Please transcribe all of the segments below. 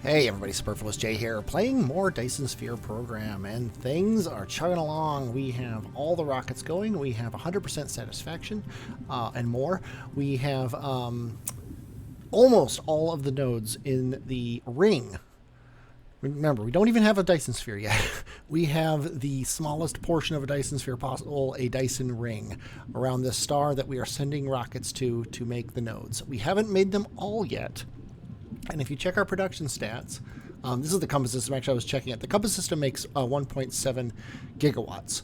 Hey everybody, Superfluous J here, playing more Dyson Sphere program, and things are chugging along. We have all the rockets going, we have 100% satisfaction, and more. We have almost all of the nodes in the ring. Remember, we don't even have a Dyson Sphere yet. We have the smallest portion of a Dyson Sphere possible, a Dyson ring, around this star that we are sending rockets to make the nodes. We haven't made them all yet. And if you check our production stats, this is the compass system. Actually, I was checking it. The compass system makes 1.7 gigawatts.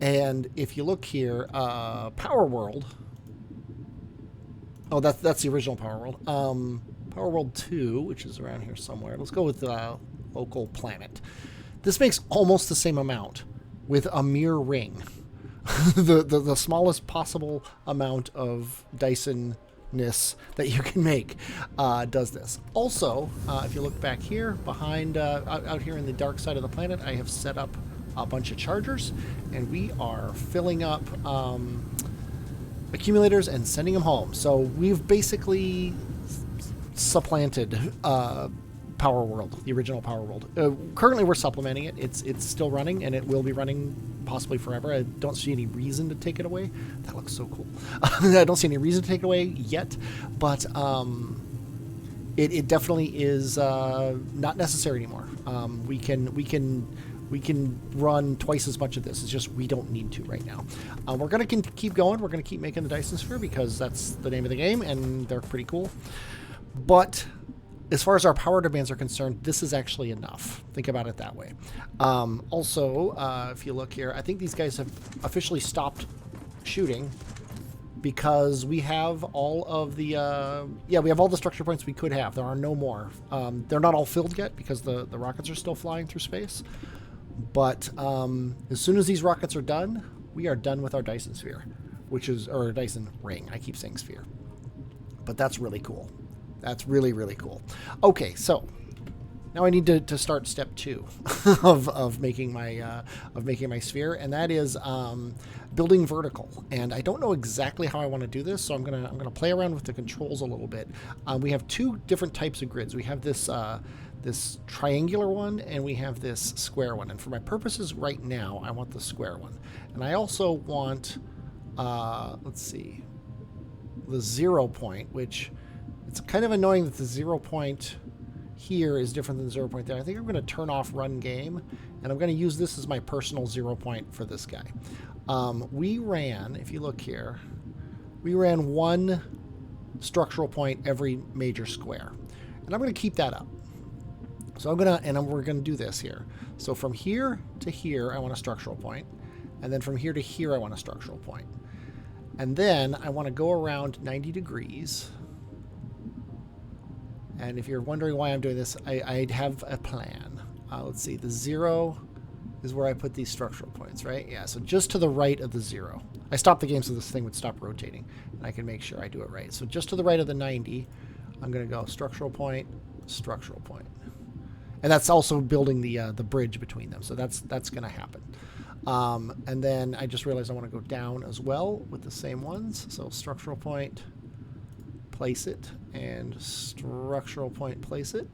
And if you look here, Power World. Oh, that's the original Power World. Power World 2, which is around here somewhere. Let's go with local planet. This makes almost the same amount with a mere ring. the smallest possible amount of Dyson that you can make does this. Also, if you look back here behind out here in the dark side of the planet, I have set up a bunch of chargers, and we are filling up accumulators and sending them home. So we've basically supplanted Power World, the original Power World. Currently we're supplementing it. It's still running, and it will be running possibly forever. I don't see any reason to take it away. That looks so cool. I don't see any reason to take it away yet, but it definitely is not necessary anymore. We can run twice as much of this. It's just we don't need to right now. We're going to keep going. We're going to keep making the Dyson Sphere because that's the name of the game, and they're pretty cool. But as far as our power demands are concerned, this is actually enough. Think about it that way. Also, if you look here, I think these guys have officially stopped shooting because we have all of the we have all the structure points we could have. There are no more. They're not all filled yet because the rockets are still flying through space. But as soon as these rockets are done, we are done with our Dyson Sphere, or Dyson ring. I keep saying sphere, but that's really cool. That's really, really cool. Okay, so now I need to start step 2 of making my sphere, and that is building vertical. And I don't know exactly how I want to do this, so I'm gonna play around with the controls a little bit. We have 2 different types of grids. We have this this triangular one, and we have this square one. And for my purposes right now, I want the square one. And I also want let's see, the 0 point, which it's kind of annoying that the 0 point here is different than the 0 point there. I think I'm going to turn off run game, and I'm going to use this as my personal 0 point for this guy. We ran, if you look here, we ran 1 structural point every major square. And I'm going to keep that up. So we're going to do this here. So from here to here, I want a structural point. And then from here to here, I want a structural point. And then I want to go around 90 degrees. And if you're wondering why I'm doing this, I have a plan. Let's see, the 0 is where I put these structural points, right? Yeah, so just to the right of the 0. I stopped the game so this thing would stop rotating, and I can make sure I do it right. So just to the right of the 90, I'm going to go structural point, structural point. And that's also building the bridge between them, so that's going to happen. And then I just realized I want to go down as well with the same ones. So structural point, place it, and structural point, place it,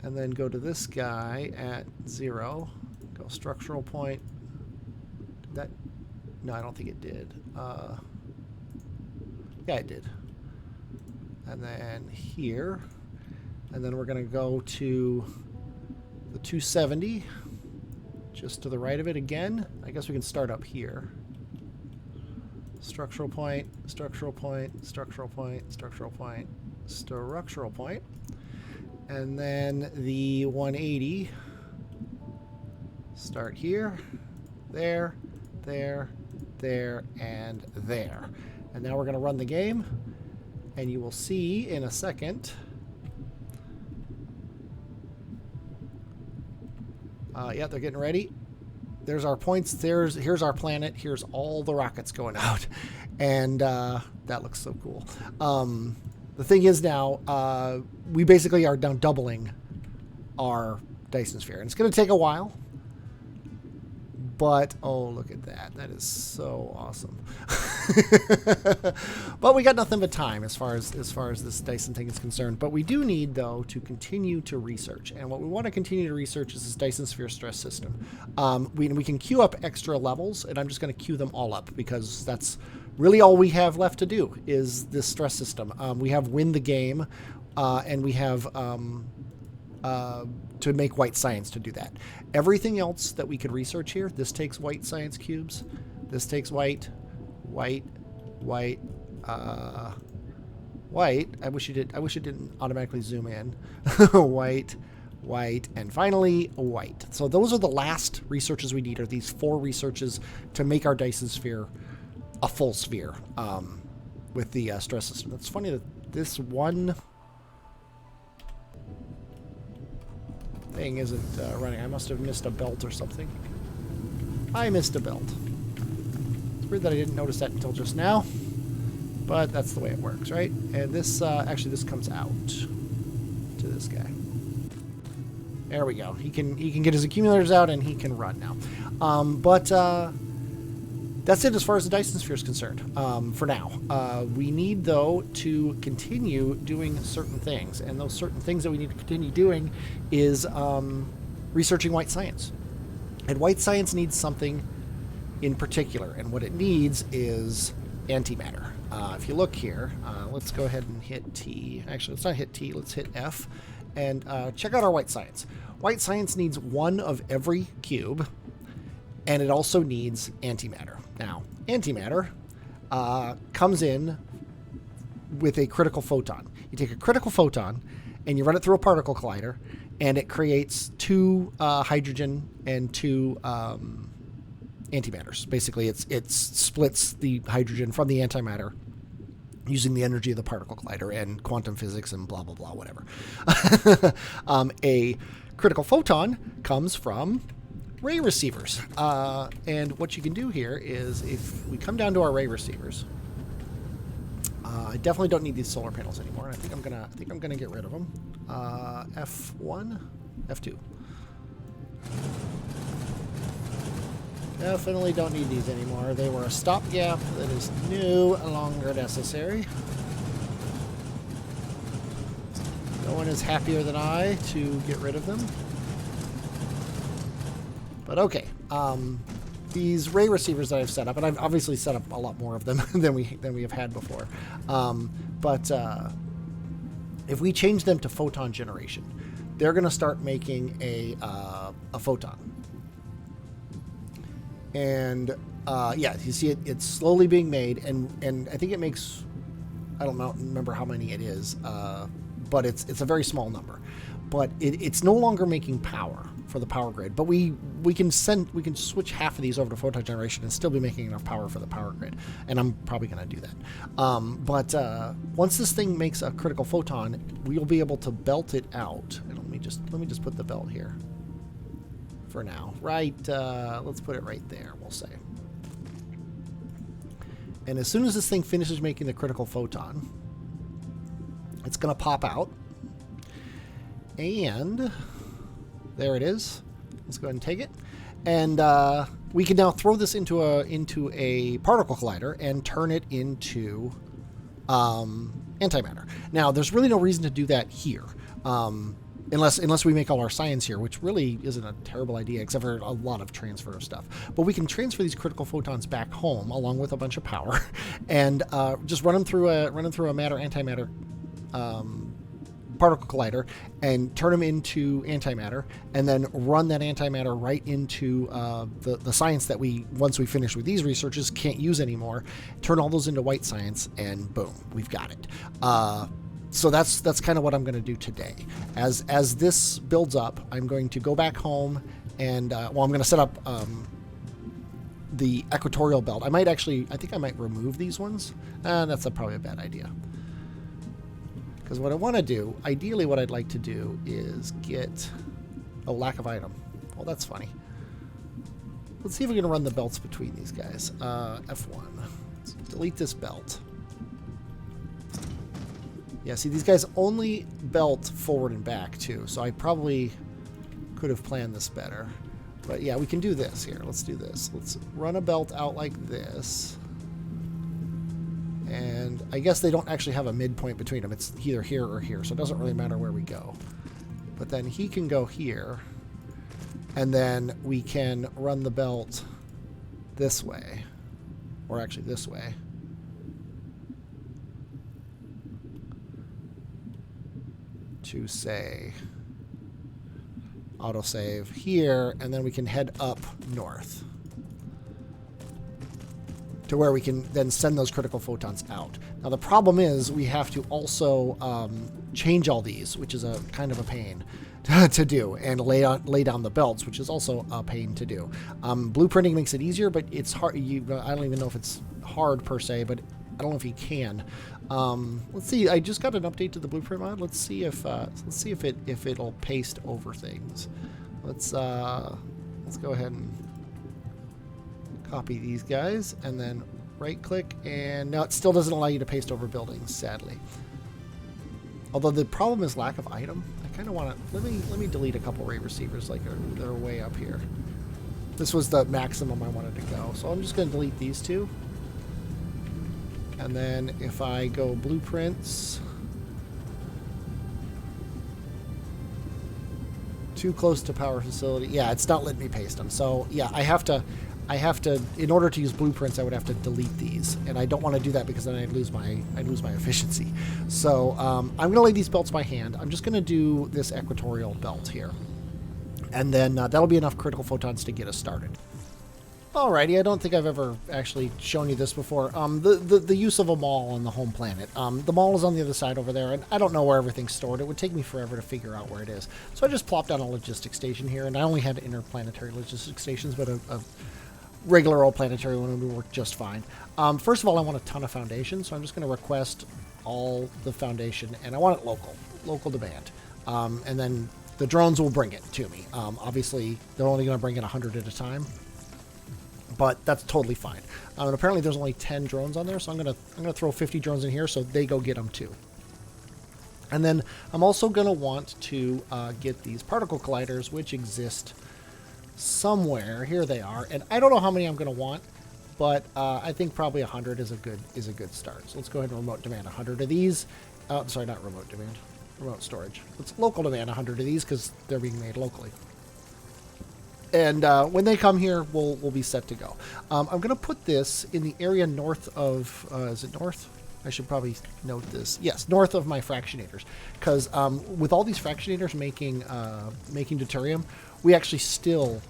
and then go to this guy at 0, go structural point. Did that? No, I don't think it did. Yeah, it did. And then here, and then we're going to go to the 270, just to the right of it again. I guess we can start up here. Structural point, structural point, structural point, structural point, structural point. And then the 180, start here, there, there, there, and there. And now we're going to run the game, and you will see in a second. Yeah, they're getting ready. There's our points. Here's our planet. Here's all the rockets going out, and that looks so cool. The thing is now we basically are now doubling our Dyson Sphere, and it's going to take a while, But oh, look at that. That is so awesome. But we got nothing but time as far as this Dyson thing is concerned. But we do need, though, to continue to research. And what we want to continue to research is this Dyson Sphere stress system. We can queue up extra levels, and I'm just going to queue them all up because that's really all we have left to do is this stress system. We have win the game, and we have to make white science to do that. Everything else that we could research here, this takes white science cubes. This takes white. I wish it didn't automatically zoom in. White, and finally white. So those are the last researches we need, are these 4 researches to make our Dyson sphere a full sphere with the stress system. It's funny that this one thing isn't running. I must have missed a belt or something. I missed a belt. It's weird that I didn't notice that until just now, but that's the way it works, right? And this, actually, this comes out to this guy. There we go. He can get his accumulators out and he can run now. That's it as far as the Dyson sphere is concerned for now. We need, though, to continue doing certain things. And those certain things that we need to continue doing is researching white science. And white science needs something in particular. And what it needs is antimatter. If you look here, let's go ahead and hit T. Actually, let's not hit T. Let's hit F. And check out our white science. White science needs 1 of every cube. And it also needs antimatter. Now, antimatter comes in with a critical photon. You take a critical photon and you run it through a particle collider, and it creates 2 hydrogen and 2 antimatters. Basically, it splits the hydrogen from the antimatter using the energy of the particle collider and quantum physics and blah, blah, blah, whatever. A critical photon comes from ray receivers. And what you can do here is, if we come down to our ray receivers, I definitely don't need these solar panels anymore. I think I'm gonna get rid of them. F1, F2. Definitely don't need these anymore. They were a stopgap that is no longer necessary. No one is happier than I to get rid of them. But okay, these ray receivers that I've set up, and I've obviously set up a lot more of them than we have had before. But if we change them to photon generation, they're going to start making a photon. And yeah, you see it's slowly being made, and I think it makes, I don't remember how many it is, but it's a very small number. But it's no longer making power for the power grid. But we can switch half of these over to photon generation and still be making enough power for the power grid. And I'm probably going to do that. But once this thing makes a critical photon, we'll be able to belt it out. And let me just put the belt here for now. Right, let's put it right there, we'll say. And as soon as this thing finishes making the critical photon, it's going to pop out. And there it is. Let's go ahead and take it. And we can now throw this into a particle collider and turn it into antimatter. Now, there's really no reason to do that here, unless we make all our science here, which really isn't a terrible idea, except for a lot of transfer of stuff. But we can transfer these critical photons back home along with a bunch of power, and just run them through a matter-antimatter particle collider and turn them into antimatter, and then run that antimatter right into the science that once we finish with these researches, can't use anymore. Turn all those into white science, and boom, we've got it. So that's kind of what I'm going to do today. As this builds up, I'm going to go back home and I'm going to set up the equatorial belt. I think I might remove these ones. That's probably a bad idea. Because what I want to do, ideally what I'd like to do is get a lack of item. Well, that's funny. Let's see if we can run the belts between these guys. F1. Let's delete this belt. Yeah, see, these guys only belt forward and back, too. So I probably could have planned this better. But yeah, we can do this here. Let's do this. Let's run a belt out like this. And I guess they don't actually have a midpoint between them. It's either here or here, so it doesn't really matter where we go. But then he can go here. And then we can run the belt this way. Or actually this way. To say autosave here, and then we can head up north to where we can then send those critical photons out. Now the problem is we have to also change all these, which is a kind of a pain to do, and lay down the belts, which is also a pain to do. Blueprinting makes it easier, but it's hard. I don't even know if it's hard per se, but I don't know if you can. Let's see. I just got an update to the blueprint mod. Let's see if it'll paste over things. Let's go ahead and copy these guys, and then right click, and now it still doesn't allow you to paste over buildings, sadly. Although the problem is lack of item. I kind of want to let me delete a couple rate receivers like they're way up here. This was the maximum I wanted to go, so I'm just going to delete these two. And then if I go blueprints, too close to power facility. Yeah, it's not letting me paste them. So yeah, I have to, in order to use blueprints, I would have to delete these, and I don't want to do that because then I'd lose my efficiency. So I'm going to lay these belts by hand. I'm just going to do this equatorial belt here, and then that'll be enough critical photons to get us started. Alrighty, I don't think I've ever actually shown you this before. The use of a mall on the home planet. The mall is on the other side over there, and I don't know where everything's stored. It would take me forever to figure out where it is. So I just plopped down a logistics station here, and I only had interplanetary logistics stations, but a regular old planetary one would work just fine. First of all, I want a ton of foundation, so I'm just going to request all the foundation, and I want it local demand. And then the drones will bring it to me. Obviously, they're only going to bring it 100 at a time, but that's totally fine. And apparently there's only 10 drones on there, so I'm gonna throw 50 drones in here so they go get them too. And then I'm also gonna want to get these particle colliders, which exist somewhere. Here they are, and I don't know how many I'm gonna want, but I think probably 100 is a good start. So let's go ahead and remote demand 100 of these. Sorry, not remote demand, remote storage. Let's local demand 100 of these because they're being made locally. And when they come here, we'll be set to go. I'm going to put this in the area north of, is it north? I should probably note this. Yes, north of my fractionators. Because with all these fractionators making deuterium, we actually still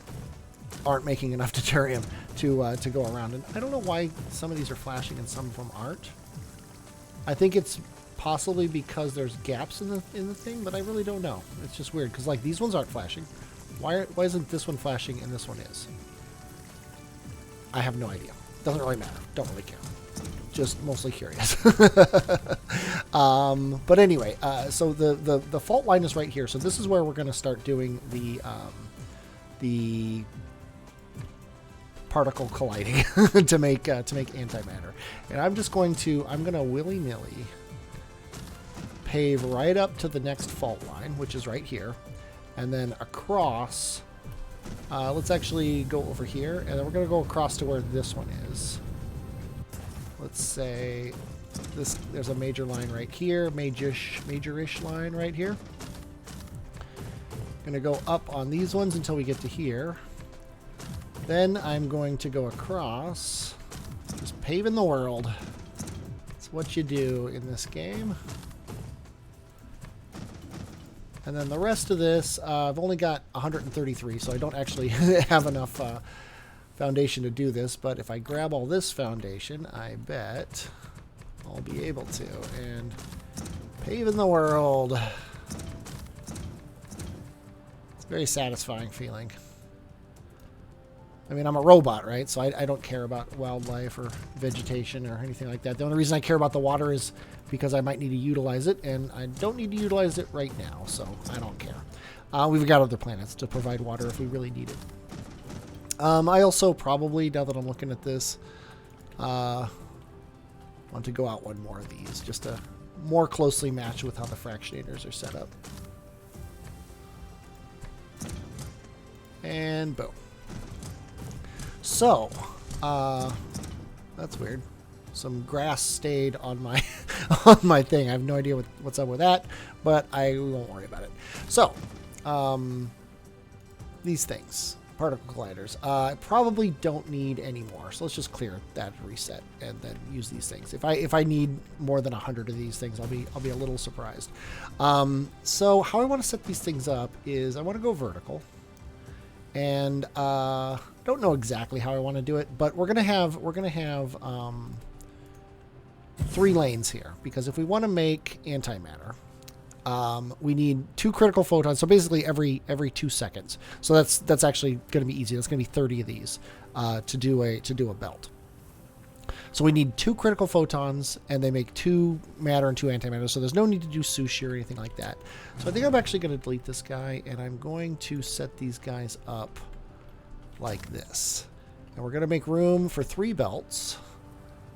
aren't making enough deuterium to go around. And I don't know why some of these are flashing and some of them aren't. I think it's possibly because there's gaps in the thing, but I really don't know. It's just weird, because like these ones aren't flashing. Why isn't this one flashing and this one is? I have no idea. Doesn't really matter. Don't really care. Just mostly curious. But anyway, so the fault line is right here. So this is where we're going to start doing the particle colliding to make antimatter. And I'm gonna willy-nilly pave right up to the next fault line, which is right here. And then across, let's actually go over here, and then we're going to go across to where this one is. Let's say there's a major line right here, major-ish line right here. Going to go up on these ones until we get to here. Then I'm going to go across, just paving the world. That's what you do in this game. And then the rest of this, I've only got 133, so I don't actually have enough foundation to do this. But if I grab all this foundation, I bet I'll be able to. And paving the world. It's a very satisfying feeling. I mean, I'm a robot, right? So I don't care about wildlife or vegetation or anything like that. The only reason I care about the water is because I might need to utilize it, and I don't need to utilize it right now, so I don't care. We've got other planets to provide water if we really need it. I also probably, now that I'm looking at this, want to go out one more of these, just to more closely match with how the fractionators are set up. And boom. So, that's weird. Some grass stayed on my on my thing. I have no idea what's up with that, but I won't worry about it. So, these things, particle colliders, I probably don't need any more. So let's just clear that reset and then use these things. If I need more than 100 of these things, I'll be a little surprised. So how I want to set these things up is I want to go vertical, and don't know exactly how I want to do it, but we're gonna have 3 lanes here, because if we want to make antimatter, we need 2 critical photons. So basically every 2 seconds. So that's actually going to be easy. That's going to be 30 of these to do a belt. So we need 2 critical photons, and they make 2 matter and 2 antimatter. So there's no need to do sushi or anything like that. So I think I'm actually going to delete this guy, and I'm going to set these guys up like this. And we're going to make room for 3 belts.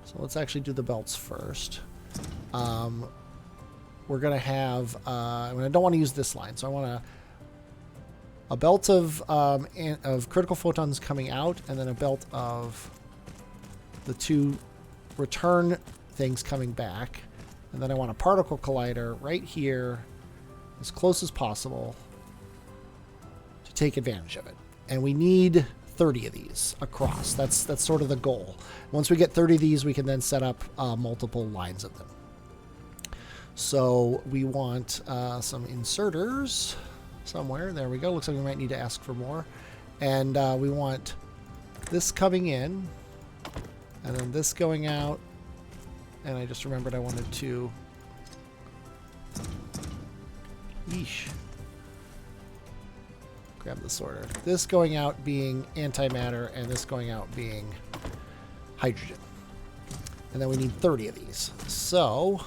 So let's actually do the belts first. We're going to have, I don't want to use this line, so I want a belt of critical photons coming out, and then a belt of the 2 return things coming back. And then I want a particle collider right here, as close as possible, to take advantage of it. And we need 30 of these across. That's sort of the goal. Once we get 30 of these, we can then set up multiple lines of them. So we want some inserters somewhere. There we go. Looks like we might need to ask for more. And we want this coming in, and then this going out. And I just remembered I wanted to... Yeesh. Grab the sorter. This going out being antimatter, and this going out being hydrogen. And then we need 30 of these. So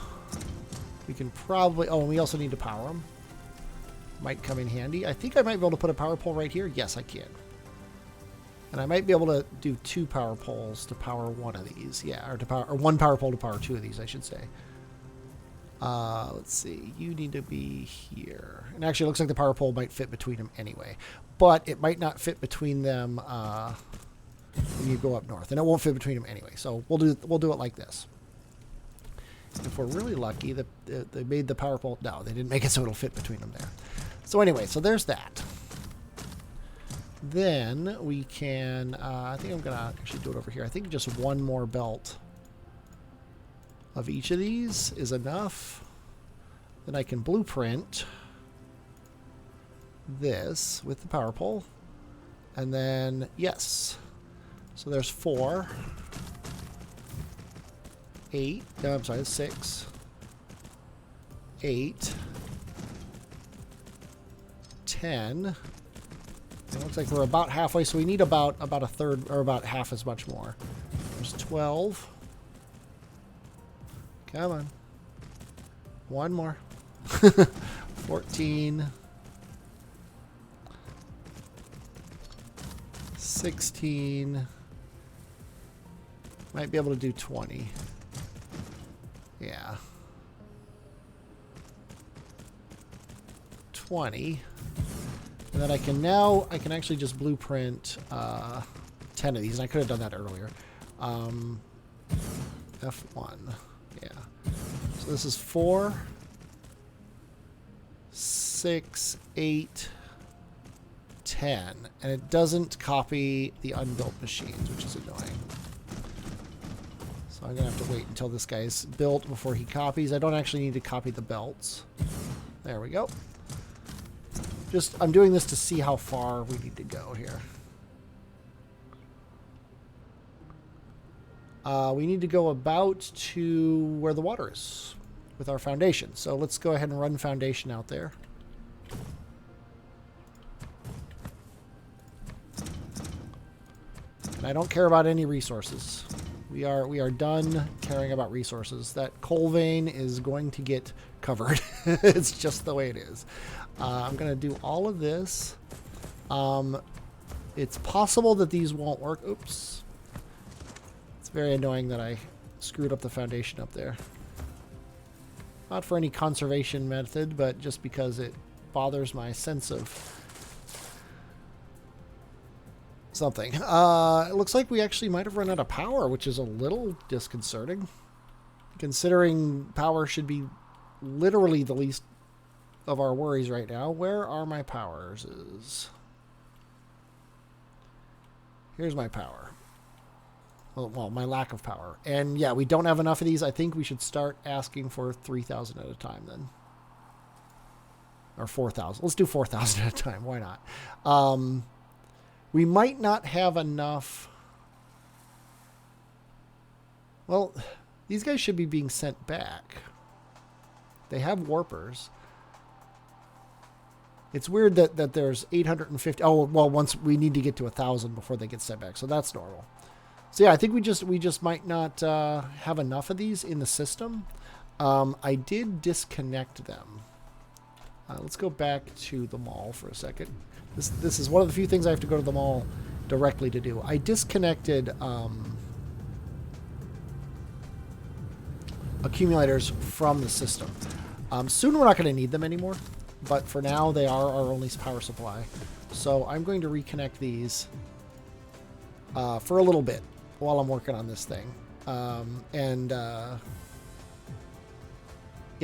we can probably... Oh, and we also need to power them. Might come in handy. I think I might be able to put a power pole right here. Yes, I can. And I might be able to do 2 power poles to power 1 of these. Yeah, or 1 power pole to power 2 of these, I should say. Let's see. You need to be here. And actually, it looks like the power pole might fit between them anyway. But it might not fit between them when you go up north. And it won't fit between them anyway. So we'll do it like this. If we're really lucky, they made the power pole... No, they didn't make it so it'll fit between them there. So anyway, so there's that. Then we can... I think I'm going to actually do it over here. I think just 1 more belt of each of these is enough. Then I can blueprint this with the power pole. And then, yes. So there's 4. 8. No, I'm sorry, 6. 8. 10. It looks like we're about halfway, so we need about a third, or about half as much more. There's 12. Come on. 1 more. 14. 16. Might be able to do 20. Yeah. 20. And then I can actually just blueprint 10 of these, and I could have done that earlier. F1. Yeah. So this is 4, 6, 8, 10. And it doesn't copy the unbuilt machines, which is annoying. So I'm going to have to wait until this guy's built before he copies. I don't actually need to copy the belts. There we go. I'm doing this to see how far we need to go here. We need to go about to where the water is with our foundation. So let's go ahead and run foundation out there. And I don't care about any resources. We are done caring about resources. That coal vein is going to get covered. It's just the way it is. I'm going to do all of this. It's possible that these won't work. Oops. It's very annoying that I screwed up the foundation up there. Not for any conservation method, but just because it bothers my sense of something. It looks like we actually might have run out of power, which is a little disconcerting, considering power should be literally the least of our worries right now. Where are my powers? Here's my power. Well, my lack of power. And yeah, we don't have enough of these. I think we should start asking for 3,000 at a time then. Or 4,000. Let's do 4,000 at a time. Why not? We might not have enough. Well, these guys should be being sent back. They have warpers. It's weird that there's 850. Oh, well, once we need to get to 1,000 before they get sent back. So that's normal. So yeah, I think we just might not have enough of these in the system. I did disconnect them. Let's go back to the mall for a second. This is one of the few things I have to go to the mall directly to do. I disconnected accumulators from the system. Soon we're not going to need them anymore, but for now they are our only power supply. So I'm going to reconnect these for a little bit while I'm working on this thing. Yeah,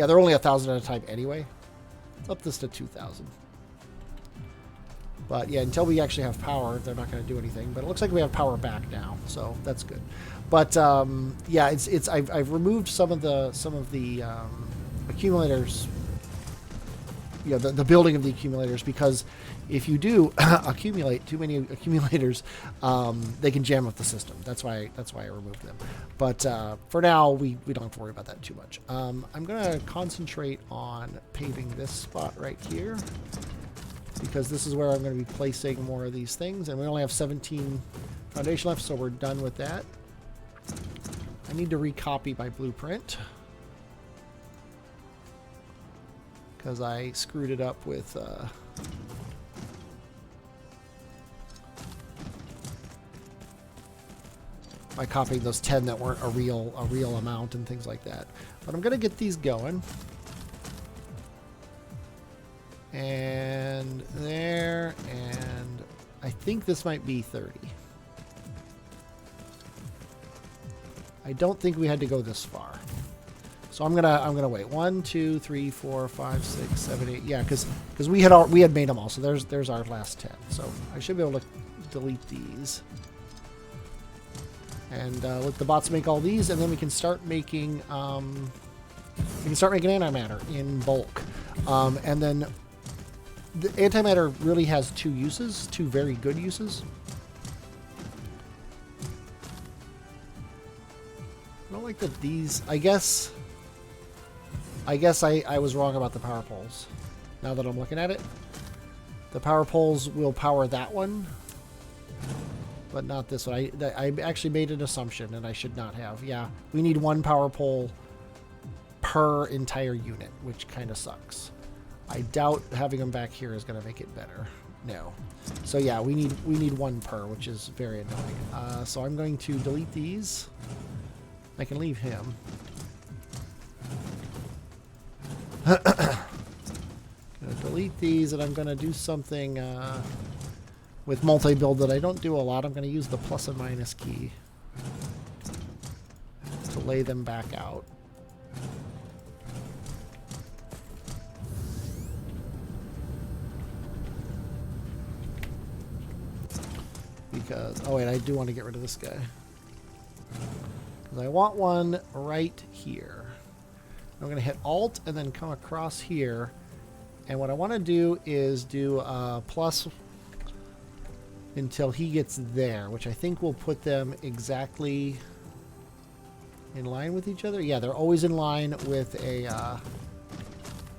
they're only 1,000 at a time anyway. Let's up this to 2,000. But yeah, until we actually have power, they're not going to do anything. But it looks like we have power back now, so that's good. But yeah, I've removed some of the accumulators. You know, the building of the accumulators, because if you do accumulate too many accumulators, they can jam up the system. That's why I removed them. But for now, we don't have to worry about that too much. I'm going to concentrate on paving this spot right here, because this is where I'm going to be placing more of these things. And we only have 17 foundation left, so we're done with that. I need to recopy my blueprint, because I screwed it up with by copying those 10 that weren't a real amount and things like that. But I'm gonna get these going. And there, and I think this might be 30. I don't think we had to go this far. So I'm gonna wait. 1, 2, 3, 4, 5, 6, 7, 8. Yeah, because we had made them all. So there's our last 10. So I should be able to delete these and let the bots make all these, and then we can start making antimatter in bulk. And then the antimatter really has two uses, two very good uses. I don't like that these. I guess I was wrong about the power poles. Now that I'm looking at it, the power poles will power that one, but not this one. I actually made an assumption, and I should not have. Yeah, we need one power pole per entire unit, which kind of sucks. I doubt having them back here is going to make it better. No. So yeah, we need one per, which is very annoying. So I'm going to delete these. I can leave him. Gonna delete these, and I'm gonna do something with multi-build that I don't do a lot. I'm gonna use the plus and minus key to lay them back out. Because, oh wait, I do want to get rid of this guy. Because I want one right here. I'm going to hit Alt and then come across here. And what I want to do is do plus until he gets there, which I think will put them exactly in line with each other. Yeah, they're always in line with a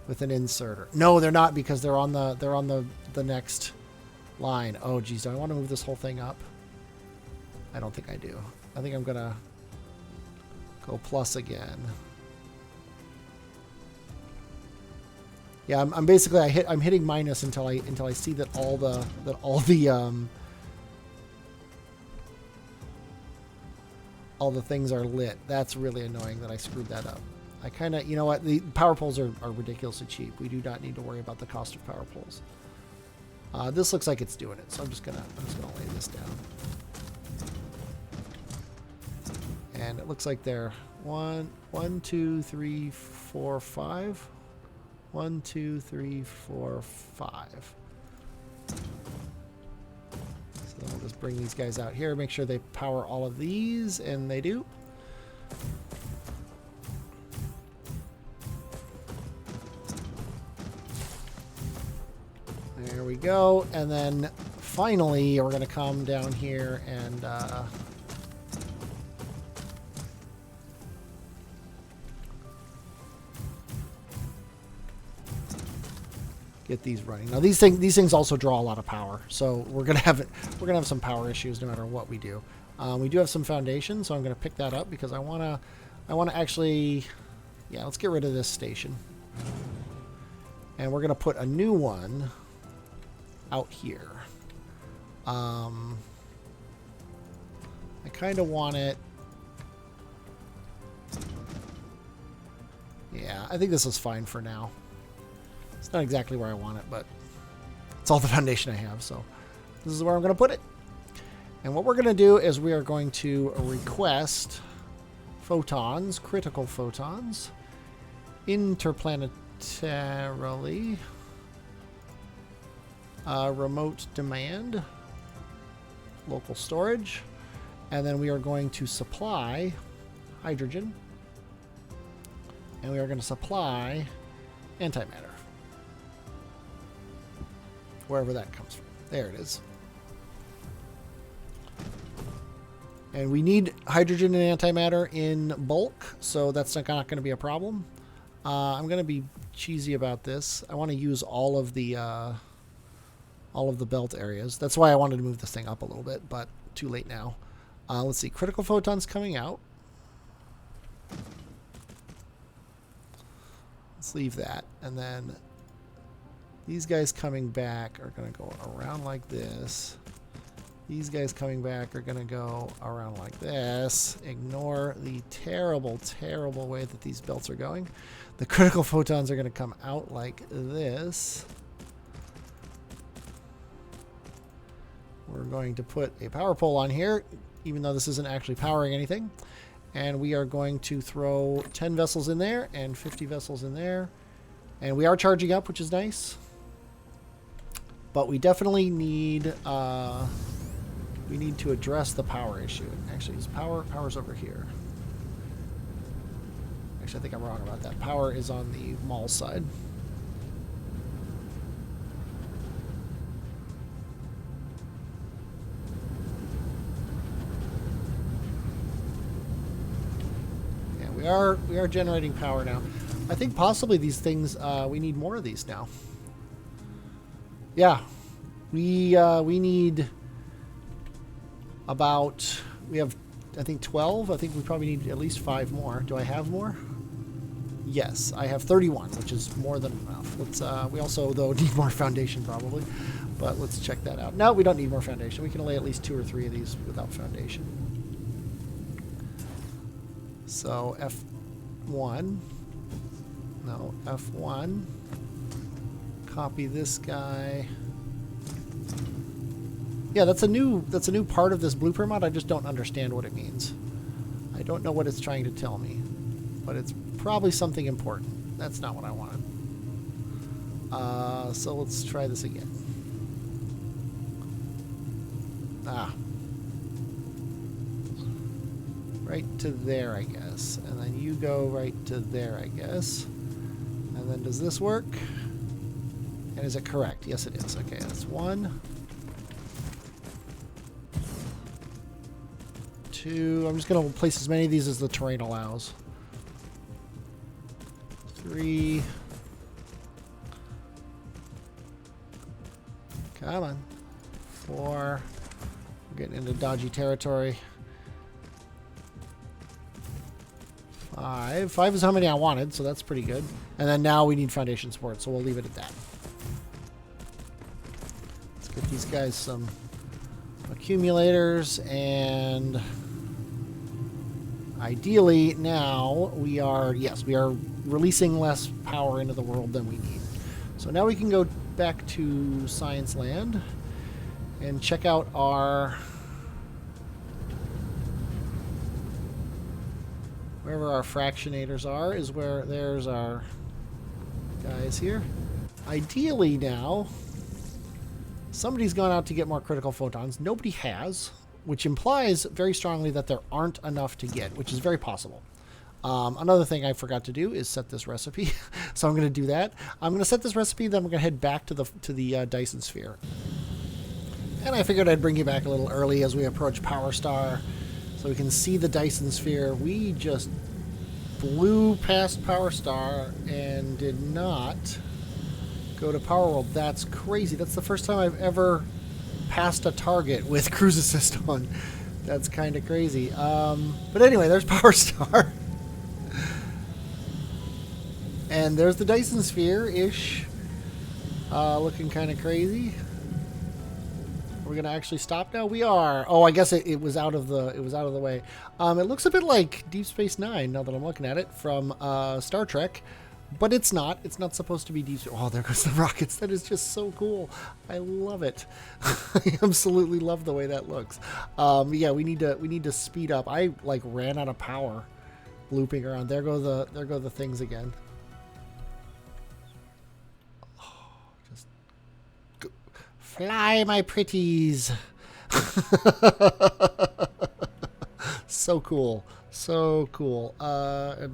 with an inserter. No, they're not, because they're on the next line. Oh geez, do I want to move this whole thing up? I don't think I do. I think I'm gonna go plus again. Yeah, I'm basically I'm hitting minus until I see that all the things are lit. That's really annoying that I screwed that up. I kind of, you know what, the power poles are ridiculously cheap. We do not need to worry about the cost of power poles. This looks like it's doing it, so I'm just gonna lay this down. And it looks like they're 1, 2, 3, 4, 5. 1, 2, 3, 4, 5. So then we'll just bring these guys out here, make sure they power all of these, and they do. There we go. And then finally, we're going to come down here and get these running. Now these things also draw a lot of power, so we're gonna have some power issues no matter what we do. We do have some foundation, so I'm gonna pick that up because I wanna actually, yeah, let's get rid of this station, and we're gonna put a new one out here. I kind of want it. Yeah, I think this is fine for now. It's not exactly where I want it, but it's all the foundation I have, so this is where I'm going to put it. And what we're going to do is we are going to request photons, critical photons, interplanetarily, remote demand, local storage, and then we are going to supply hydrogen, and we are going to supply antimatter. Wherever that comes from. There it is. And we need hydrogen and antimatter in bulk, so that's not going to be a problem. I'm going to be cheesy about this. I want to use all of the belt areas. That's why I wanted to move this thing up a little bit, but too late now. Let's see. Critical photons coming out. Let's leave that. And then these guys coming back are going to go around like this. These guys coming back are going to go around like this. Ignore the terrible, terrible way that these belts are going. The critical photons are going to come out like this. We're going to put a power pole on here, even though this isn't actually powering anything. And we are going to throw 10 vessels in there and 50 vessels in there. And we are charging up, which is nice. But we definitely need we need to address the power issue. Actually, power's over here. Actually, I think I'm wrong about that. Power is on the mall side. Yeah, we are generating power now. I think possibly these things we need more of these now. Yeah, we need about, we have, I think 12. I think we probably need at least 5 more. Do I have more? Yes, I have 31, which is more than enough. Let's, we also, though, need more foundation probably, but let's check that out. No, we don't need more foundation. We can lay at least 2 or 3 of these without foundation. So F1, no, F1. Copy this guy. Yeah, that's a new part of this blooper mod. I just don't understand what it means. I don't know what it's trying to tell me, but it's probably something important. That's not what I wanted. So let's try this again. Right to there, I guess. And then you go right to there, I guess. And then does this work? And is it correct? Yes, it is. Okay, that's 1. 2. I'm just going to place as many of these as the terrain allows. 3. Come on. 4. We're getting into dodgy territory. 5. 5 is how many I wanted, so that's pretty good. And then now we need foundation support, so we'll leave it at that. Let's get these guys some accumulators, and ideally now we are, yes, we are releasing less power into the world than we need. So now we can go back to Science Land and check out our... Wherever our fractionators are is where there's our guys here. Ideally now, somebody's gone out to get more critical photons. Nobody has, which implies very strongly that there aren't enough to get, which is very possible. Another thing I forgot to do is set this recipe, so I'm going to do that. I'm going to set this recipe, then I'm going to head back to the Dyson sphere. And I figured I'd bring you back a little early as we approach Power Star, so we can see the Dyson sphere. We just blew past Power Star and did not go to Power World. That's crazy. That's the first time I've ever passed a target with cruise assist on. That's kind of crazy. But anyway, there's Power Star. And there's the Dyson sphere-ish. Looking kind of crazy. We're gonna actually stop now. We are. Oh, I guess it was out of the way. It looks a bit like Deep Space Nine now that I'm looking at it from Star Trek, but it's not. It's not supposed to be Deep Space. Oh, there goes the rockets. That is just so cool. I love it. I absolutely love the way that looks. Yeah, we need to speed up. I like ran out of power, looping around. There go the things again. Fly, my pretties. So cool. So cool.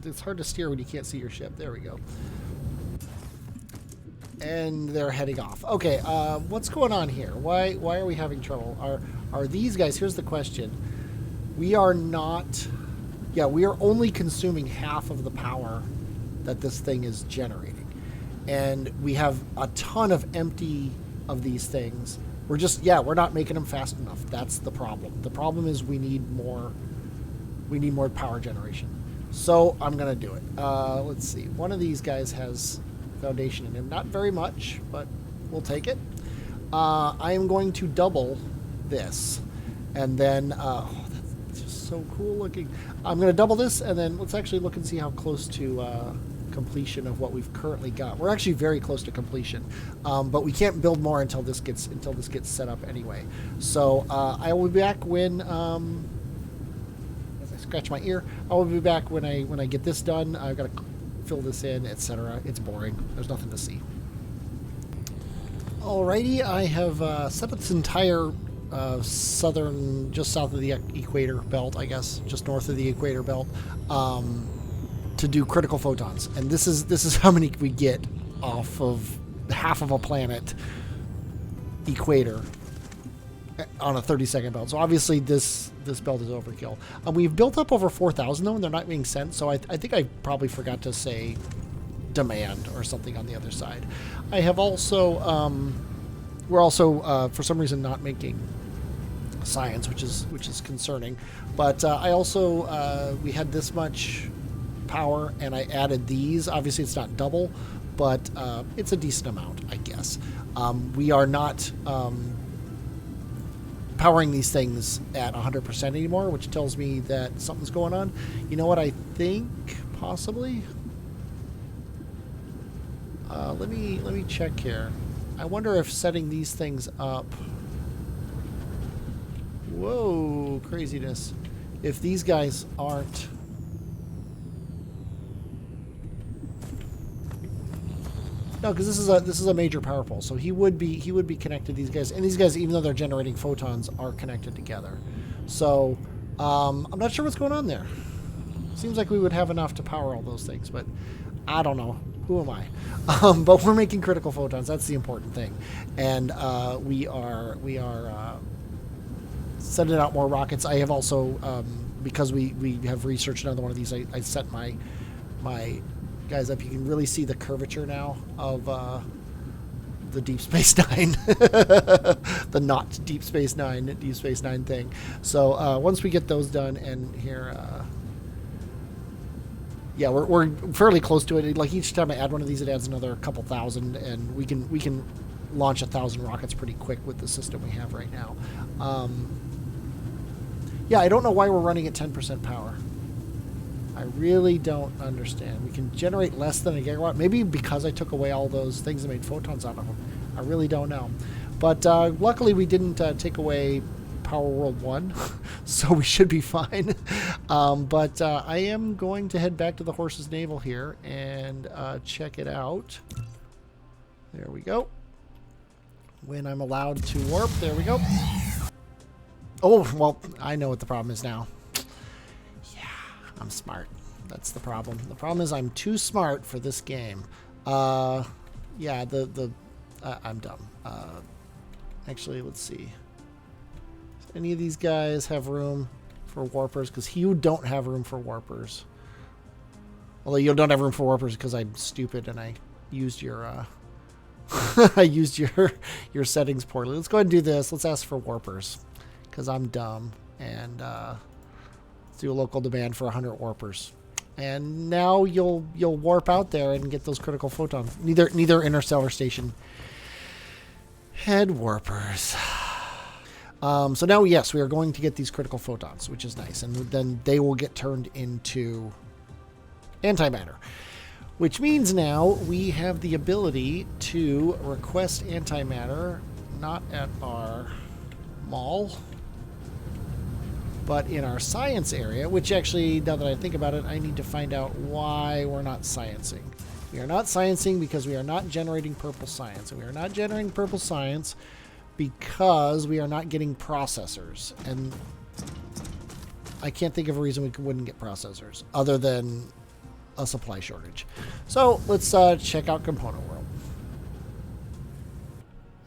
It's hard to steer when you can't see your ship. There we go. And they're heading off. Okay, what's going on here? Why are we having trouble? Are these guys... Here's the question. We are not... Yeah, we are only consuming half of the power that this thing is generating. And we have a ton of empty... of these things. We're not making them fast enough. That's the problem. The problem is we need more power generation. So I'm gonna do it. Let's see. One of these guys has foundation in him. Not very much, but we'll take it. I am going to double this, and then that's just so cool looking. I'm gonna double this, and then let's actually look and see how close to completion of what we've currently got. We're actually very close to completion, but we can't build more until this gets set up anyway. So I will be back when as I scratch my ear. I will be back when I get this done. I've got to fill this in, etc. It's boring. There's nothing to see. Alrighty, I have set up this entire southern, just south of the equator belt, I guess, just north of the equator belt. To do critical photons, and this is how many we get off of half of a planet equator on a 30-second belt. So obviously this belt is overkill. We've built up over 4,000 though, and they're not being sent. So I think I probably forgot to say demand or something on the other side. I have also we're also for some reason not making science, which is concerning. But I also we had this much power, and I added these. Obviously it's not double, but it's a decent amount, I guess. We are not powering these things at 100% anymore, which tells me that something's going on. You know what I think? Possibly? Let me check here. I wonder if setting these things up... Whoa, craziness. If these guys aren't... No, because this is a major power pole, so he would be connected to these guys, and these guys, even though they're generating photons, are connected together. So I'm not sure what's going on there. Seems like we would have enough to power all those things, but I don't know. Who am I? But we're making critical photons. That's the important thing, and we are sending out more rockets. I have also because we have researched another one of these. I set my guys up. You can really see the curvature now of the Deep Space Nine, the not Deep Space Nine, Deep Space Nine thing. So once we get those done, and here, yeah, we're fairly close to it. Like each time I add one of these, it adds another couple thousand, and we can launch 1,000 rockets pretty quick with the system we have right now. Yeah, I don't know why we're running at 10% power. I really don't understand. We can generate less than a gigawatt. Maybe because I took away all those things that made photons out of them. I really don't know. But luckily we didn't take away Power World 1, so we should be fine. But I am going to head back to the Horse's Navel here and check it out. There we go. When I'm allowed to warp, there we go. Oh, well, I know what the problem is now. Yeah, I'm smart. That's the problem. The problem is I'm too smart for this game. Yeah, I'm dumb. Actually, let's see. Does any of these guys have room for warpers? Because you don't have room for warpers. Although you don't have room for warpers because I'm stupid and I used your I used your settings poorly. Let's go ahead and do this. Let's ask for warpers because I'm dumb. And let's do a local demand for 100 warpers. And now you'll warp out there and get those critical photons. Neither interstellar station had warpers. So now, yes, we are going to get these critical photons, which is nice. And then they will get turned into antimatter. Which means now we have the ability to request antimatter, not at our mall, but in our science area, which actually, now that I think about it, I need to find out why we're not sciencing. We are not sciencing because we are not generating purple science. And we are not generating purple science because we are not getting processors. And I can't think of a reason we wouldn't get processors other than a supply shortage. So let's check out Component World.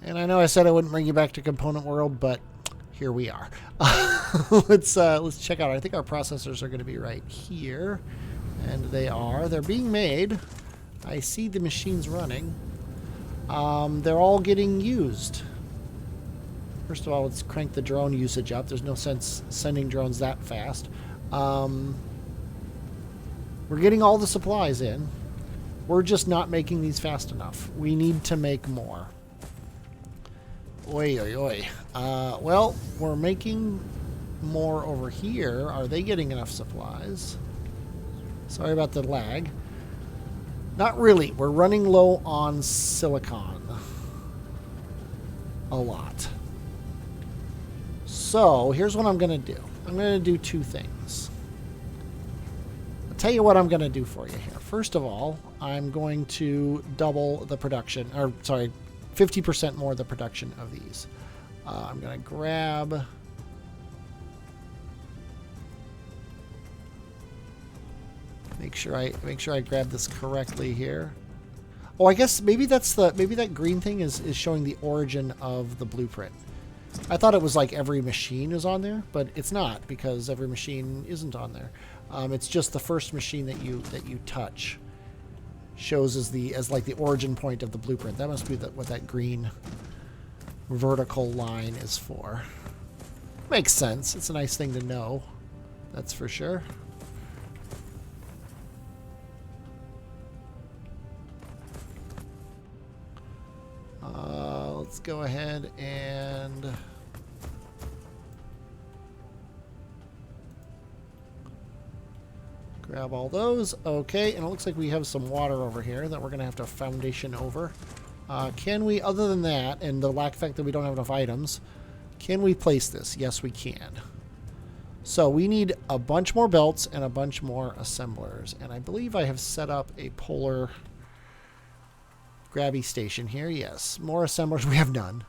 And I know I said I wouldn't bring you back to Component World, but here we are. Let's check out. I think our processors are going to be right here, and they are. They're being made. I see the machines running. They're all getting used. First of all, let's crank the drone usage up. There's no sense sending drones that fast. We're getting all the supplies in. We're just not making these fast enough. We need to make more. Oi, oi, oi. Well, we're making more over here. Are they getting enough supplies? Sorry about the lag. Not really. We're running low on silicon. A lot. So, here's what I'm going to do. I'm going to do two things. I'll tell you what I'm going to do for you here. First of all, I'm going to double the production, or sorry, 50% more the production of these. I'm going to grab... Make sure I grab this correctly here. Oh, I guess maybe that green thing is showing the origin of the blueprint. I thought it was like every machine is on there, but it's not because every machine isn't on there. It's just the first machine that you touch shows as like the origin point of the blueprint. That must be what that green vertical line is for. Makes sense. It's a nice thing to know. That's for sure. Let's go ahead and grab all those. Okay, and it looks like we have some water over here that we're going to have to foundation over. Can we, other than that, and the fact that we don't have enough items, can we place this? Yes, we can. So we need a bunch more belts and a bunch more assemblers. And I believe I have set up a polar grabby station here. Yes, more assemblers. We have none,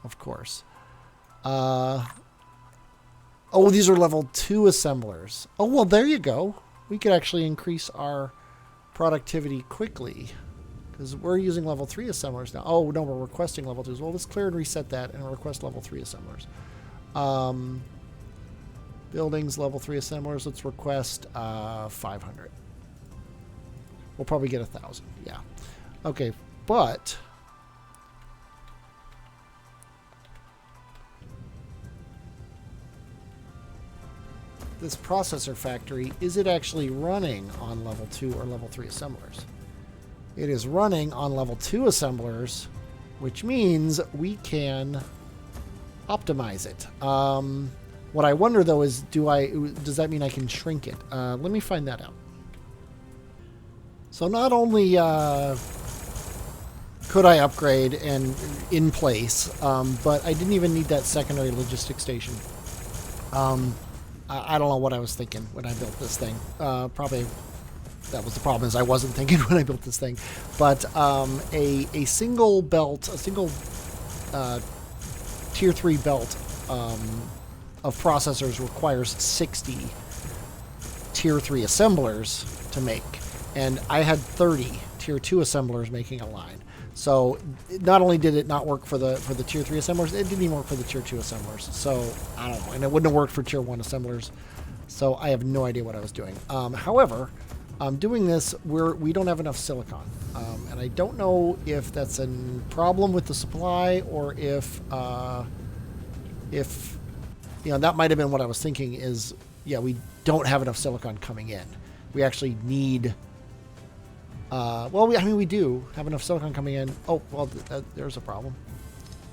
of course. Oh, these are level 2 assemblers. Oh, well, there you go. We could actually increase our productivity quickly because we're using level 3 assemblers now. Oh, no, we're requesting level 2s. Well, let's clear and reset that and request level 3 assemblers. Buildings, level 3 assemblers. Let's request 500. We'll probably get 1,000. Yeah. Okay, but this processor factory, is it actually running on level 2 or level 3 assemblers? It is running on level 2 assemblers, which means we can optimize it. What I wonder though is, does that mean I can shrink it? Let me find that out. So not only could I upgrade and in place, but I didn't even need that secondary logistic station. I don't know what I was thinking when I built this thing. Probably that was the problem, is I wasn't thinking when I built this thing. But a single belt, a single tier 3 belt of processors requires 60 tier 3 assemblers to make. And I had 30 tier 2 assemblers making a line. So not only did it not work for the tier 3 assemblers, it didn't even work for the tier 2 assemblers. So I don't know, and it wouldn't have worked for tier 1 assemblers. So I have no idea what I was doing. However, doing this, we don't have enough silicon, and I don't know if that's a problem with the supply or if you know, that might have been what I was thinking. Is yeah, we don't have enough silicon coming in. We actually need. Well, I mean, we do have enough silicon coming in. Oh, well, there's a problem.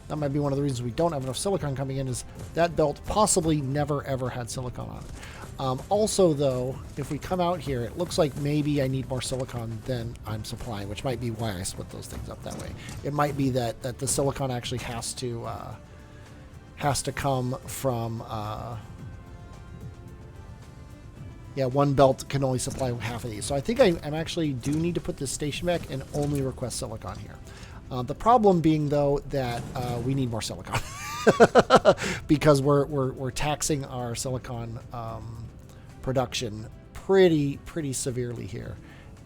That might be one of the reasons we don't have enough silicon coming in, is that belt possibly never, ever had silicon on it. Also, though, if we come out here, it looks like maybe I need more silicon than I'm supplying, which might be why I split those things up that way. It might be that the silicon actually has to come from... yeah, one belt can only supply half of these. So I think I'm actually do need to put this station back and only request silicon here. The problem being, though, that we need more silicon because we're taxing our silicon production pretty severely here.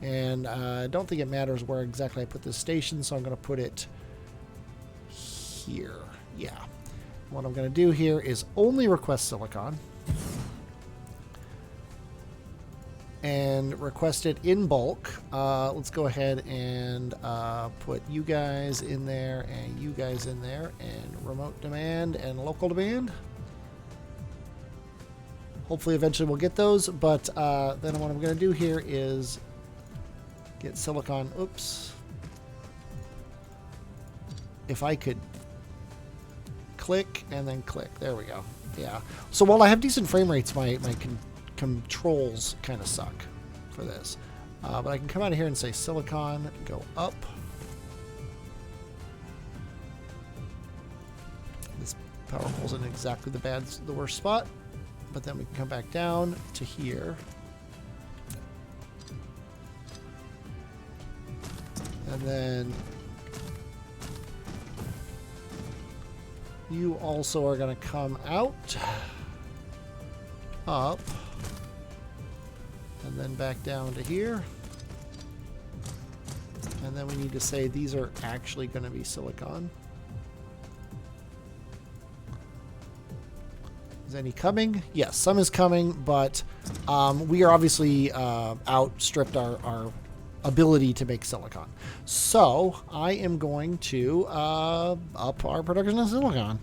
And I don't think it matters where exactly I put this station, so I'm going to put it here. Yeah. What I'm going to do here is only request silicon. And request it in bulk. Let's go ahead and put you guys in there and you guys in there, and remote demand and local demand. Hopefully eventually we'll get those, but then what I'm going to do here is get silicon. Oops. If I could click and then click. There we go. Yeah. So while I have decent frame rates, my controls kind of suck for this, but I can come out of here and say silicon, go up. This power pole's in exactly the worst spot, but then we can come back down to here, and then you also are going to come out, up, and then back down to here. And then we need to say these are actually going to be silicon. Is any coming? Yes, some is coming, but we are obviously outstripped our ability to make silicon. So I am going to up our production of silicon.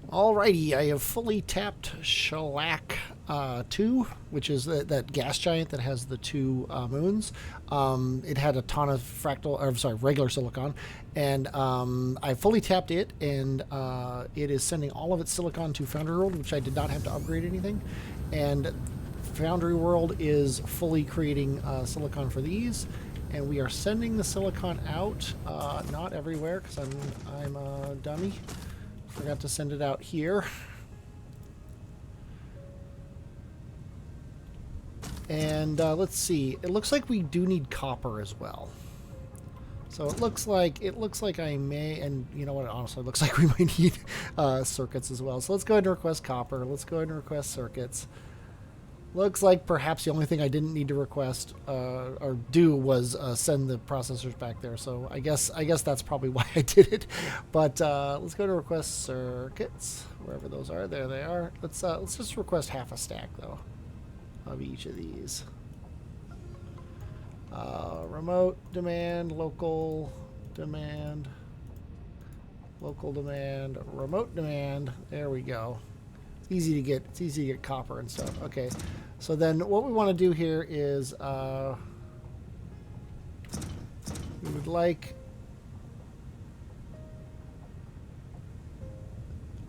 Alrighty, I have fully tapped Shellac 2, which is that gas giant that has the 2 moons. It had a ton of regular silicon, and I fully tapped it, and it is sending all of its silicon to Foundry World, which I did not have to upgrade anything. And Foundry World is fully creating silicon for these, and we are sending the silicon out, not everywhere, because I'm a dummy. Forgot to send it out here. And let's see. It looks like we do need copper as well. So it looks like I may, and you know what? It honestly looks like we might need circuits as well. So let's go ahead and request copper. Let's go ahead and request circuits. Looks like perhaps the only thing I didn't need to request or do was send the processors back there. So I guess that's probably why I did it. But let's go to request circuits, wherever those are. There they are. Let's just request half a stack though of each of these. Remote demand, local demand, remote demand. There we go. It's easy to get copper and stuff. Okay, so then what we want to do here is we would like.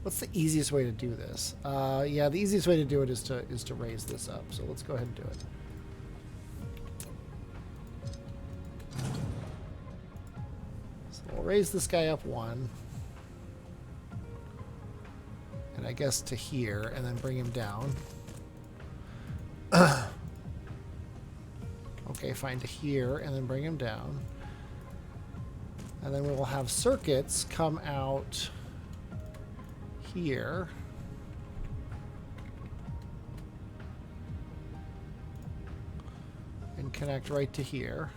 What's the easiest way to do this? Yeah, the easiest way to do it is to raise this up. So let's go ahead and do it. So we'll raise this guy up 1. And I guess to here, and then bring him down. Okay, fine, to here, and then bring him down. And then we will have circuits come out here. And connect right to here.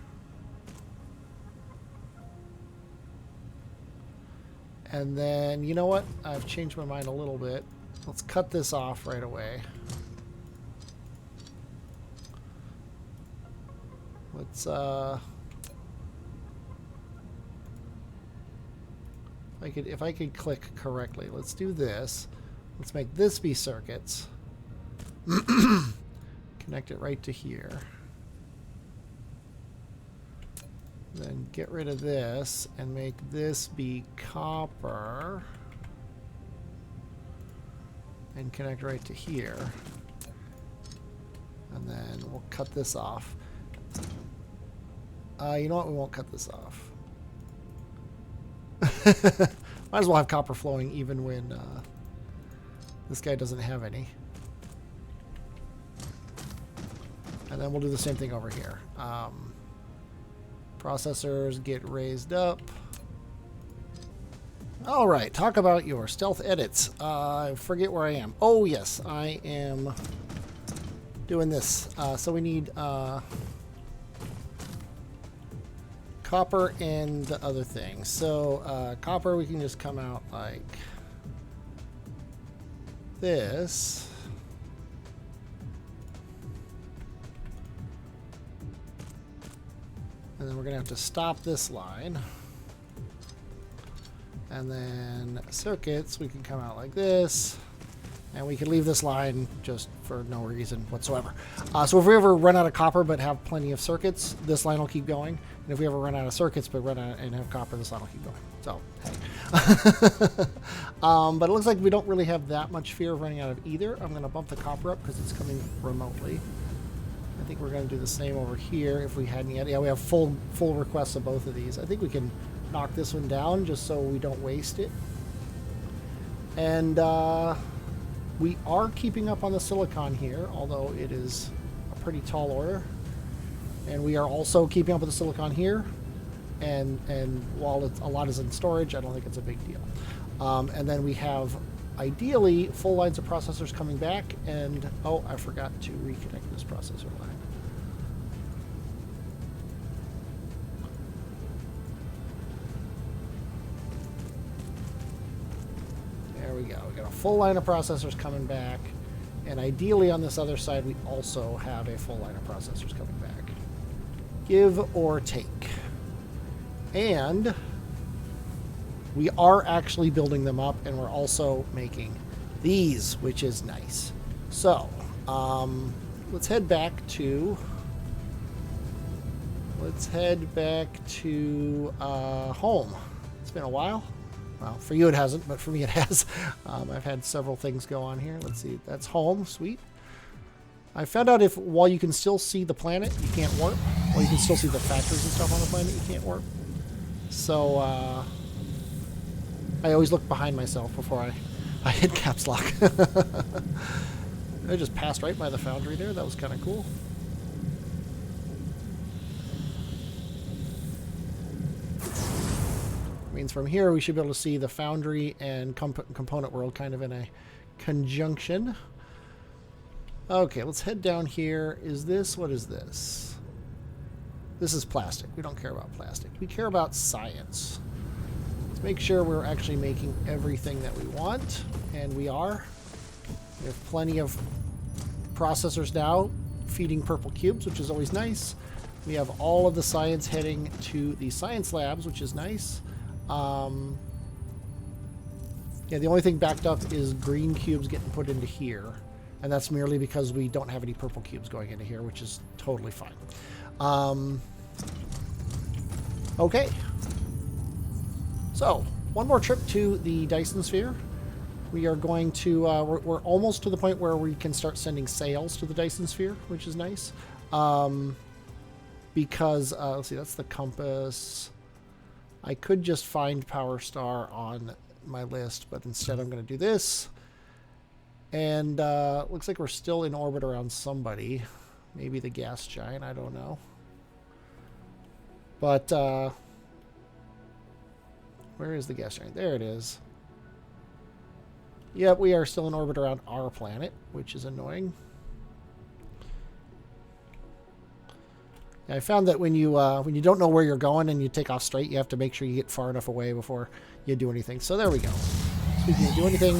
And then, you know what? I've changed my mind a little bit. Let's cut this off right away. Let's, if I could click correctly, let's do this. Let's make this be circuits. Connect it right to here. Then get rid of this and make this be copper. And connect right to here. And then we'll cut this off. You know what? We won't cut this off. Might as well have copper flowing even when this guy doesn't have any. And then we'll do the same thing over here. Processors get raised up. All right, talk about your stealth edits. I forget where I am. Oh, yes, I am doing this. So we need copper and the other thing. So copper, we can just come out like this. And then we're going to have to stop this line. And then circuits, we can come out like this. And we can leave this line just for no reason whatsoever. So if we ever run out of copper but have plenty of circuits, this line will keep going. And if we ever run out of circuits but run out and have copper, this line will keep going. So, hey. But it looks like we don't really have that much fear of running out of either. I'm going to bump the copper up because it's coming remotely. I think we're going to do the same over here if we hadn't yet. Yeah, we have full requests of both of these. I think we can knock this one down just so we don't waste it. And we are keeping up on the silicon here, although it is a pretty tall order. And we are also keeping up with the silicon here. And while a lot is in storage, I don't think it's a big deal. And then we have, ideally, full lines of processors coming back. And, oh, I forgot to reconnect this processor line. There we go. We got a full line of processors coming back. And ideally on this other side, we also have a full line of processors coming back. Give or take. And we are actually building them up, and we're also making these, which is nice. So, let's head back to home. It's been a while. Well, for you it hasn't, but for me it has. I've had several things go on here. Let's see. That's home. Sweet. I found out while you can still see the planet, you can't warp. While you can still see the factories and stuff on the planet, you can't warp. So, I always look behind myself before I hit caps lock. I just passed right by the foundry there. That was kind of cool. Means from here we should be able to see the foundry and component world kind of in a conjunction. Okay, let's head down here. What is this? This is plastic. We don't care about plastic. We care about science. Let's make sure we're actually making everything that we want, and we are. We have plenty of processors now feeding purple cubes, which is always nice. We have all of the science heading to the science labs, which is nice. Yeah, the only thing backed up is green cubes getting put into here. And that's merely because we don't have any purple cubes going into here, which is totally fine. Okay. So, one more trip to the Dyson sphere. We are going to, we're almost to the point where we can start sending sails to the Dyson sphere, which is nice. Because, let's see, that's the compass. I could just find Power Star on my list, but instead I'm going to do this. And looks like we're still in orbit around somebody. Maybe the gas giant, I don't know. But, where is the gas giant? There it is. Yep, we are still in orbit around our planet, which is annoying. I found that when you don't know where you're going and you take off straight, you have to make sure you get far enough away before you do anything. So there we go. Speaking of do anything,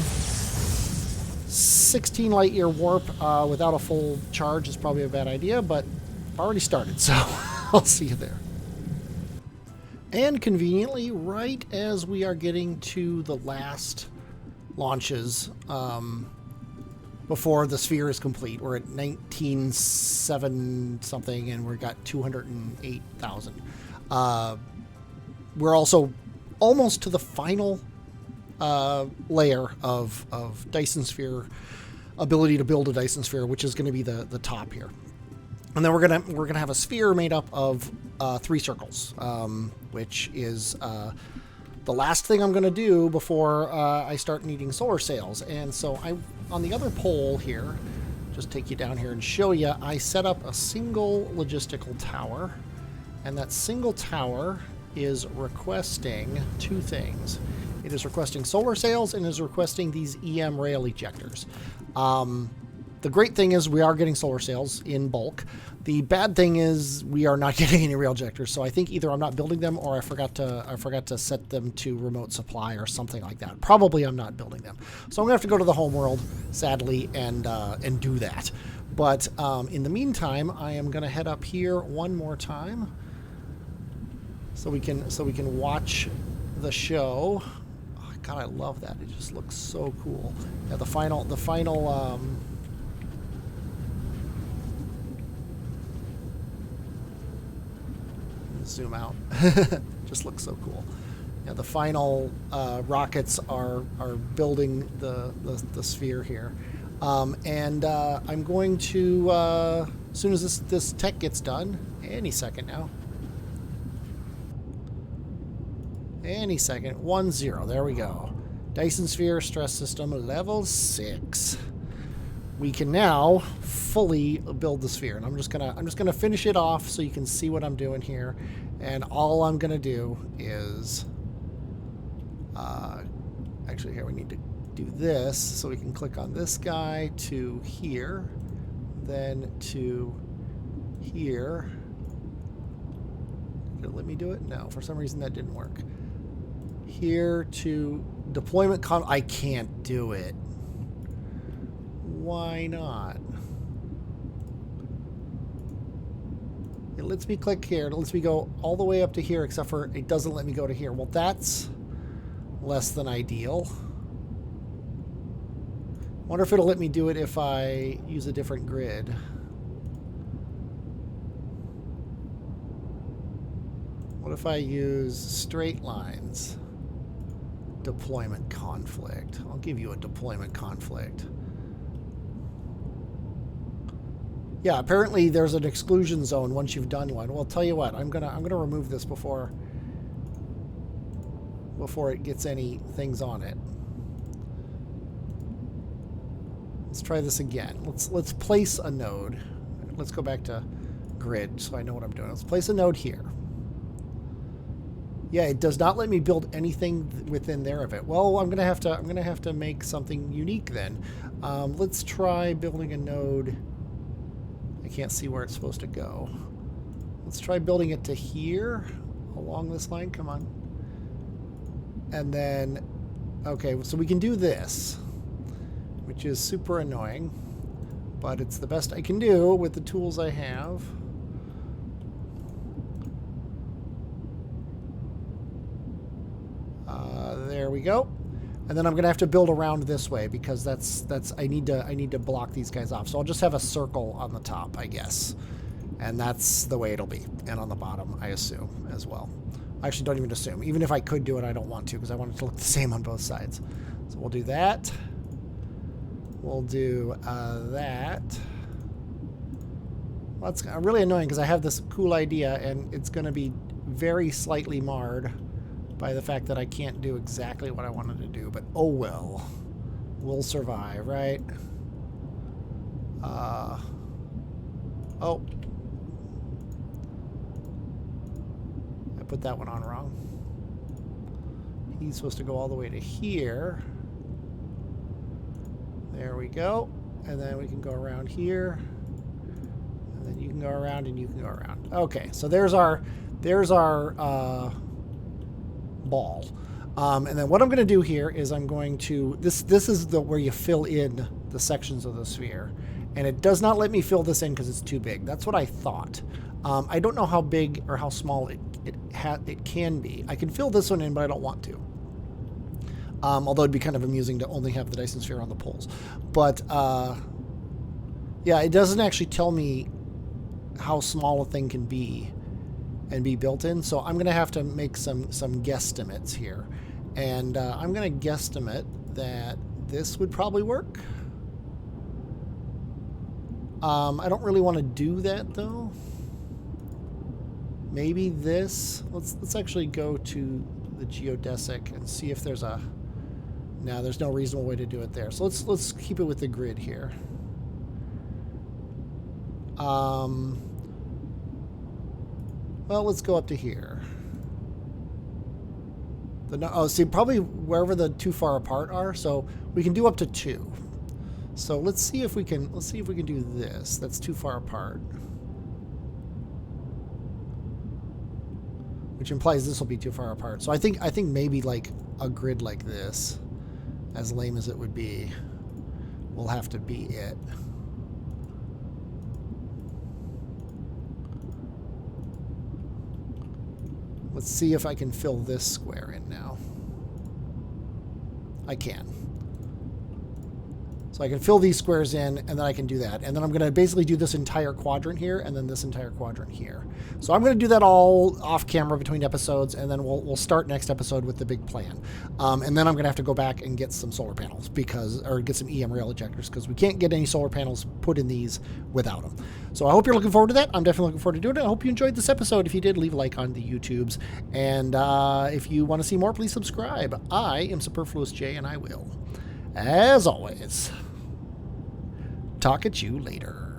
16 light year warp without a full charge is probably a bad idea, but already started, so I'll see you there. And conveniently, right as we are getting to the last launches before the sphere is complete, we're at 19.7 something, and we've got 208,000. We're also almost to the final layer of Dyson sphere ability to build a Dyson sphere, which is going to be the top here. And then we're gonna have a sphere made up of 3 circles, which is the last thing I'm gonna do before I start needing solar sails. And so on the other pole here, just take you down here and show you, I set up a single logistical tower, and that single tower is requesting 2 things. It is requesting solar sails and is requesting these EM rail ejectors. The great thing is we are getting solar sails in bulk. The bad thing is we are not getting any rail ejectors. So I think either I'm not building them or I forgot to set them to remote supply or something like that. Probably I'm not building them. So I'm gonna have to go to the home world, sadly, and do that. But in the meantime, I am gonna head up here one more time so we can watch the show. Oh, God, I love that. It just looks so cool. Yeah, the final. Zoom out. Just looks so cool. Yeah, the final rockets are building the sphere here, and I'm going to as soon as this tech gets done, any second now. Any second. 1-0. There we go. Dyson sphere stress system level 6. We can now fully build the sphere, and I'm just gonna finish it off so you can see what I'm doing here. And all I'm gonna do is actually here we need to do this so we can click on this guy to here, then to here. Did it let me do it? No, for some reason that didn't work. Here to deployment I can't do it. Why not? It lets me click here. It lets me go all the way up to here, except for it doesn't let me go to here. Well, that's less than ideal. Wonder if it'll let me do it if I use a different grid. What if I use straight lines? Deployment conflict. I'll give you a deployment conflict. Yeah, apparently there's an exclusion zone once you've done one. Well, I'll tell you what, I'm gonna remove this before it gets any things on it. Let's try this again. Let's place a node. Let's go back to grid so I know what I'm doing. Let's place a node here. Yeah, it does not let me build anything within there of it. Well, I'm gonna have to make something unique then. Let's try building a node. I can't see where it's supposed to go. Let's try building it to here along this line. Come on. And then, okay, so we can do this, which is super annoying, but it's the best I can do with the tools I have. There we go. And then I'm gonna have to build around this way because that's I need to block these guys off. So I'll just have a circle on the top, I guess, and that's the way it'll be. And on the bottom, I assume as well. I actually don't even assume. Even if I could do it, I don't want to because I want it to look the same on both sides. So we'll do that. We'll do that. Well, that's really annoying because I have this cool idea and it's going to be very slightly marred by the fact that I can't do exactly what I wanted to do. But oh well. We'll survive, right? Oh. I put that one on wrong. He's supposed to go all the way to here. There we go. And then we can go around here. And then you can go around and you can go around. Okay, so there's our ball. And then what I'm going to do here is I'm going to... This is where you fill in the sections of the sphere. And it does not let me fill this in because it's too big. That's what I thought. I don't know how big or how small it can be. I can fill this one in, but I don't want to. Although it'd be kind of amusing to only have the Dyson sphere on the poles. But, yeah, it doesn't actually tell me how small a thing can be and be built in. So I'm going to have to make some guesstimates here. And I'm going to guesstimate that this would probably work. I don't really want to do that, though. Maybe this. Let's actually go to the geodesic and see if there's a... No, there's no reasonable way to do it there. So let's keep it with the grid here. Well, let's go up to here. See, probably wherever the too far apart are. So we can do up to 2. So let's see if we can do this. That's too far apart. Which implies this will be too far apart. So I think maybe like a grid like this, as lame as it would be, will have to be it. Let's see if I can fill this square in now. I can. So I can fill these squares in, and then I can do that. And then I'm going to basically do this entire quadrant here, and then this entire quadrant here. So I'm going to do that all off camera between episodes, and then we'll start next episode with the big plan. And then I'm going to have to go back and get some solar panels, or get some EM rail ejectors, because we can't get any solar panels put in these without them. So I hope you're looking forward to that. I'm definitely looking forward to doing it. I hope you enjoyed this episode. If you did, leave a like on the YouTubes. And if you want to see more, please subscribe. I am Superfluous J, and I will, as always, talk at you later.